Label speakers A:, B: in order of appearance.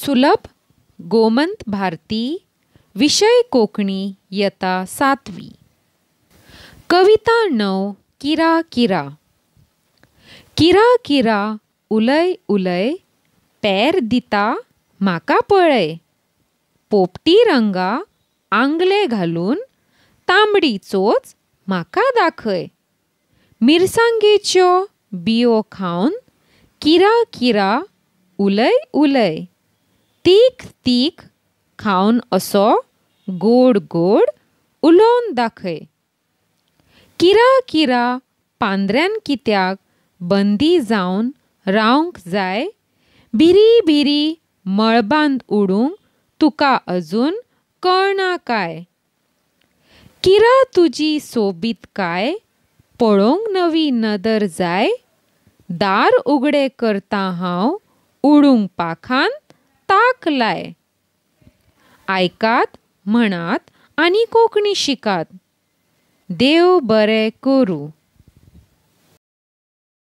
A: सुलभ गोमंत भारती विषय कोंकणी इयत्ता 7वी. कविता 9 किरा किरा. किरा किरा उलय उलय पेर दिता म्हाका पळय. पोपटी रंगा आंगले घालून तांबडी चोच म्हाका दाखय. मिरसांगेच्यो बियो खावन किरा किरा उलय उलय. तीख तीख खावन असो गोड गोड उलोवन दाखय. किरा किरा पांद्र्यान कित्याक बंदी जावन रावंक जाय. भिरी भिरी मळबांत उडूंक तुका अजून कळना काय. किरा तुजी सोबीत काय पळोवंक नवी नदर जाय. दार उगडें करतां हांव उडूंक पाखांत ताक लाय. आयकात म्हणात आनी कोंकणी शिकात. देव बरें करूं.